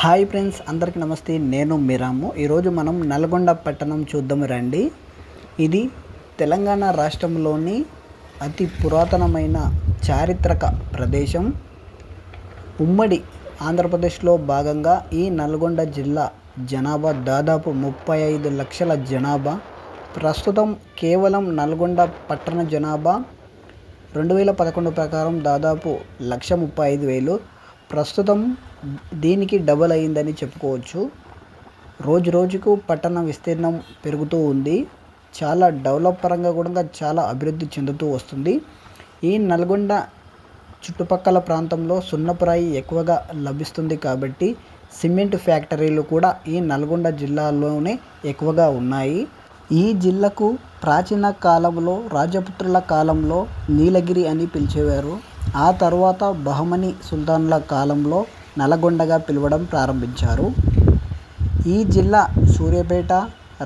Hi friends, అందరికీ నమస్తే. నేను మీరాము. ఈరోజు మనం నల్గొండ పట్టణం చూద్దాము రండి. ఇది తెలంగాణ రాష్ట్రంలోని అతి పురాతనమైన చారిత్రక ప్రదేశం. ఉమ్మడి ఆంధ్రప్రదేశ్లో భాగంగా ఈ నల్గొండ జిల్లా జనాభా దాదాపు 35 లక్షల జనాభా. ప్రస్తుతం కేవలం నల్గొండ పట్టణ జనాభా 2011 ప్రకారం దాదాపు 1,35,000. ప్రస్తుతం దీనికి డబల్ అయిందని చెప్పుకోవచ్చు. రోజు రోజుకు పట్టణ విస్తీర్ణం పెరుగుతూ ఉంది. చాలా డెవలప్ పరంగా కూడా చాలా అభివృద్ధి చెందుతూ వస్తుంది. ఈ నల్గొండ చుట్టుపక్కల ప్రాంతంలో సున్నపురాయి ఎక్కువగా లభిస్తుంది కాబట్టి సిమెంట్ ఫ్యాక్టరీలు కూడా ఈ నల్గొండ జిల్లాలోనే ఎక్కువగా ఉన్నాయి. ఈ జిల్లాకు ప్రాచీన కాలంలో రాజపుత్రుల కాలంలో నీలగిరి అని పిలిచేవారు. ఆ తర్వాత బహమనీ సుల్తాన్ల కాలంలో నల్గొండగా పిలవడం ప్రారంభించారు. ఈ జిల్లా సూర్యాపేట,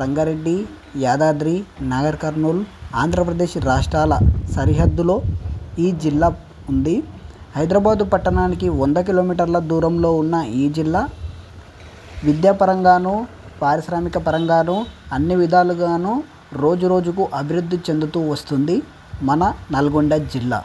రంగారెడ్డి, యాదాద్రి, నాగర్ కర్నూల్, ఆంధ్రప్రదేశ్ రాష్ట్రాల సరిహద్దులో ఈ జిల్లా ఉంది. హైదరాబాదు పట్టణానికి 100 కిలోమీటర్ల దూరంలో ఉన్న ఈ జిల్లా విద్యాపరంగాను, పారిశ్రామిక పరంగాను, అన్ని విధాలుగాను రోజు రోజుకు అభివృద్ధి చెందుతూ వస్తుంది మన నల్గొండ జిల్లా.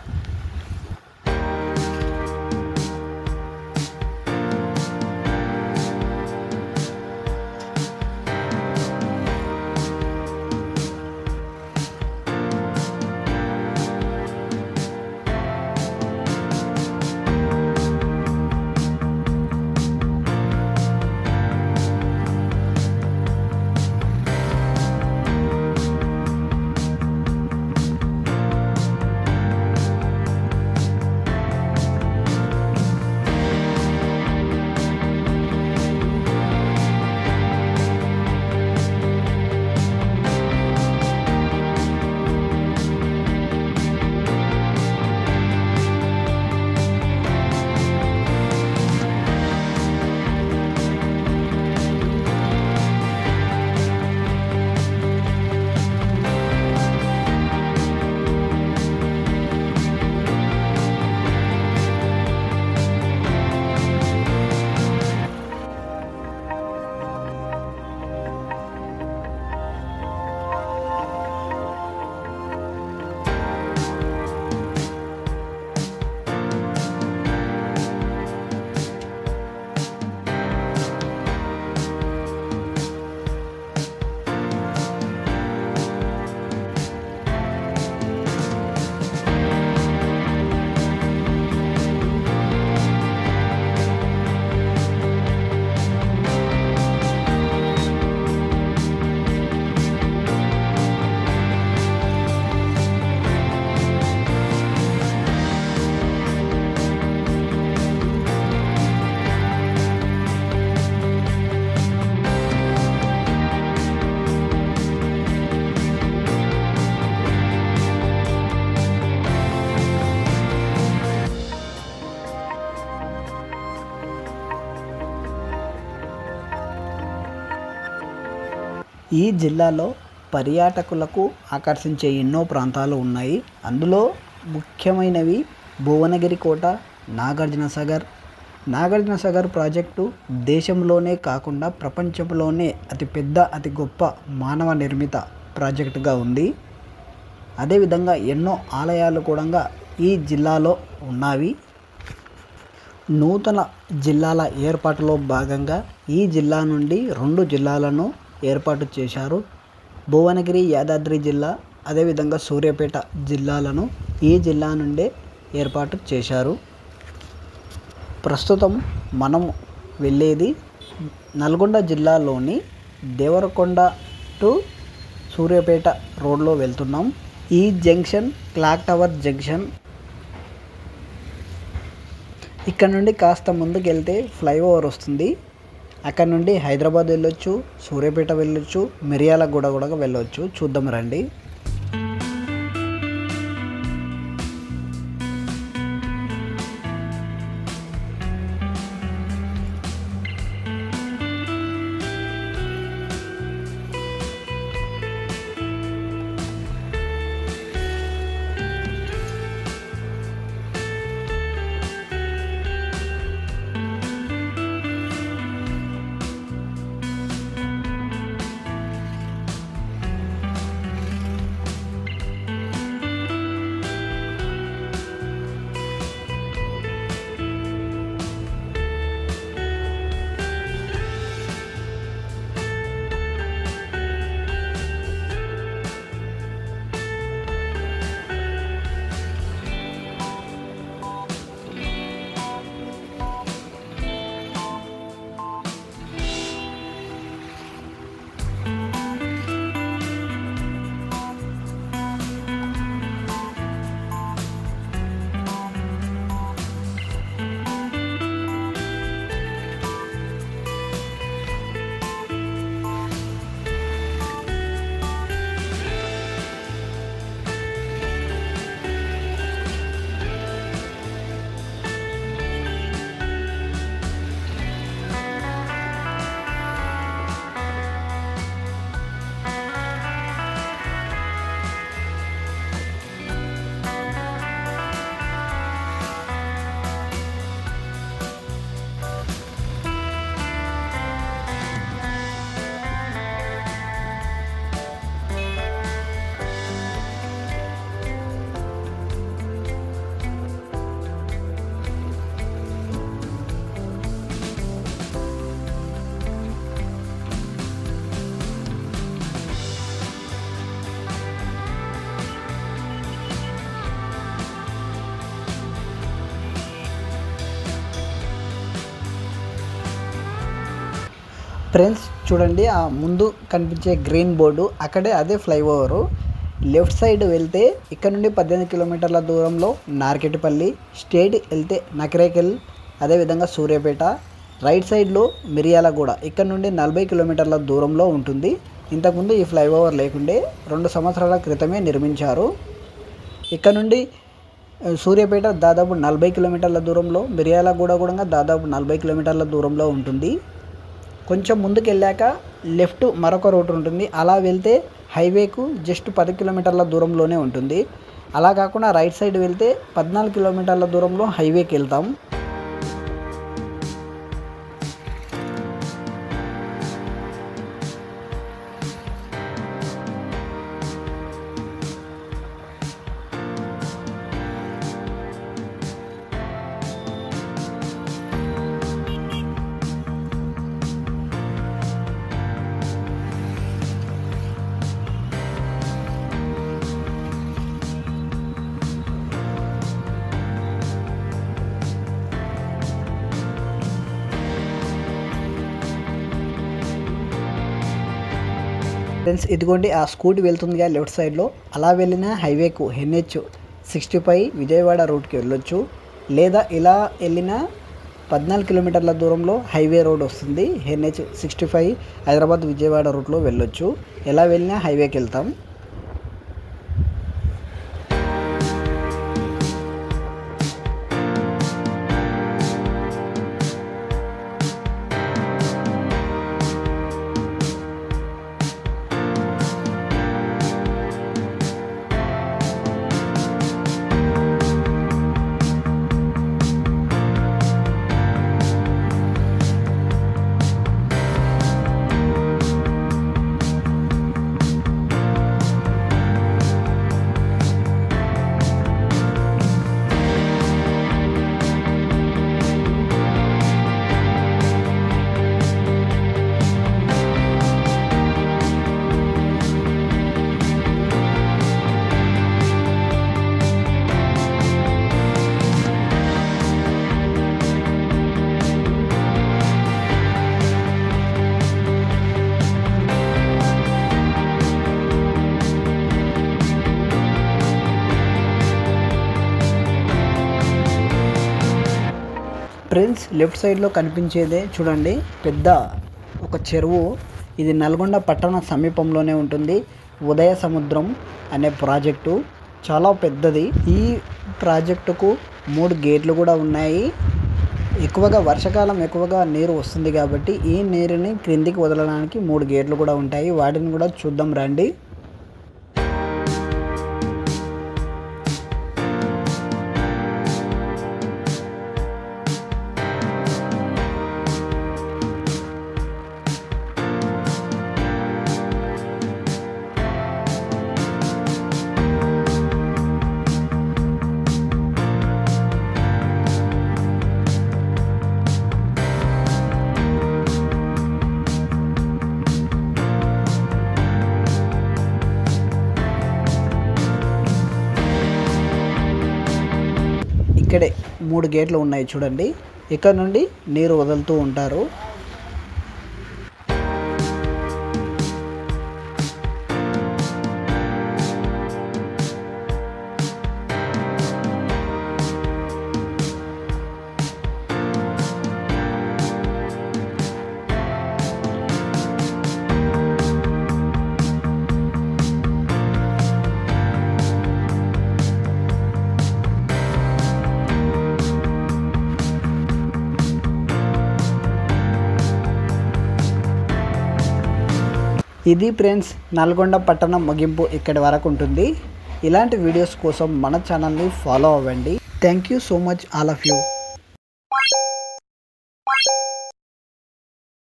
ఈ జిల్లాలో పర్యాటకులకు ఆకర్షించే ఎన్నో ప్రాంతాలు ఉన్నాయి. అందులో ముఖ్యమైనవి భువనగిరి కోట, నాగార్జున సాగర్ ప్రాజెక్టు దేశంలోనే కాకుండా ప్రపంచంలోనే అతిపెద్ద, అతి గొప్ప మానవ నిర్మిత ప్రాజెక్టుగా ఉంది. అదేవిధంగా ఎన్నో ఆలయాలు కూడా ఈ జిల్లాలో ఉన్నవి. నూతన జిల్లాల ఏర్పాటులో భాగంగా ఈ జిల్లా నుండి 2 జిల్లాలను ఏర్పాటు చేశారు. భువనగిరి, యాదాద్రి జిల్లా, అదేవిధంగా సూర్యాపేట జిల్లాలను ఈ జిల్లా నుండే ఏర్పాటు చేశారు. ప్రస్తుతం మనం వెళ్ళేది నల్గొండ జిల్లాలోని దేవరకొండ టు సూర్యాపేట రోడ్లో వెళ్తున్నాం. ఈ జంక్షన్ క్లాక్ టవర్ జంక్షన్. ఇక్కడ నుండి కాస్త ముందుకు వెళ్తే ఫ్లైఓవర్ వస్తుంది. అక్కడ నుండి హైదరాబాద్ వెళ్ళొచ్చు, సూర్యాపేట వెళ్ళొచ్చు, మిర్యాలగూడ కూడా వెళ్ళొచ్చు. చూద్దాం రండి. ఫ్రెండ్స్ చూడండి, ఆ ముందు కనిపించే గ్రీన్ బోర్డు అక్కడే అదే ఫ్లైఓవరు. లెఫ్ట్ సైడ్ వెళ్తే ఇక్కడ నుండి 18 కిలోమీటర్ల దూరంలో నార్కెట్పల్లి, స్ట్రైట్ వెళ్తే నకరేకల్, అదేవిధంగా సూర్యాపేట. రైట్ సైడ్లో మిర్యాలగూడ, ఇక్కడ నుండి 40 కిలోమీటర్ల దూరంలో ఉంటుంది. ఇంతకుముందు ఈ ఫ్లైఓవర్ లేకుండే 2 సంవత్సరాల క్రితమే నిర్మించారు. ఇక్కడ నుండి సూర్యాపేట దాదాపు 40 కిలోమీటర్ల దూరంలో, మిర్యాలగూడ కూడా దాదాపు 40 కిలోమీటర్ల దూరంలో ఉంటుంది. కొంచెం ముందుకు వెళ్ళాక లెఫ్ట్ మరొక రోడ్డు ఉంటుంది. అలా వెళ్తే హైవేకు జస్ట్ 10 కిలోమీటర్ల దూరంలోనే ఉంటుంది. అలా కాకుండా రైట్ సైడ్ వెళ్తే 14 కిలోమీటర్ల దూరంలో హైవేకి వెళ్తాం. ఫ్రెండ్స్ ఇదిగోండి, ఆ స్కూటీ వెళ్తుందిగా లెఫ్ట్ సైడ్లో. అలా వెళ్ళిన హైవేకు NH65 విజయవాడ రూట్కి వెళ్ళొచ్చు. లేదా ఇలా వెళ్ళిన 14 కిలోమీటర్ల దూరంలో హైవే రోడ్ వస్తుంది. NH65 హైదరాబాద్ విజయవాడ రూట్లో వెళ్ళొచ్చు. ఎలా వెళ్ళినా హైవేకి వెళ్తాం. ఫ్రెండ్స్ లెఫ్ట్ సైడ్లో కనిపించేదే చూడండి, పెద్ద ఒక చెరువు. ఇది నల్గొండ పట్టణ సమీపంలోనే ఉంటుంది. ఉదయ సముద్రం అనే ప్రాజెక్టు చాలా పెద్దది. ఈ ప్రాజెక్టుకు 3 గేట్లు కూడా ఉన్నాయి. ఎక్కువగా వర్షాకాలం ఎక్కువగా నీరు వస్తుంది కాబట్టి ఈ నీరుని క్రిందికి వదలడానికి 3 గేట్లు కూడా ఉంటాయి. వాటిని కూడా చూద్దాం రండి. ఇక్కడే 3 గేట్లు ఉన్నాయి చూడండి. ఇక్కడ నుండి నీరు వదులుతూ ఉంటారు. ఇది ఫ్రెండ్స్ నల్గొండ పట్టణం ముగింపు ఇక్కడి వరకు ఉంటుంది. ఇలాంటి వీడియోస్ కోసం మన ఛానల్ని ఫాలో అవ్వండి. Thank you so much all of you.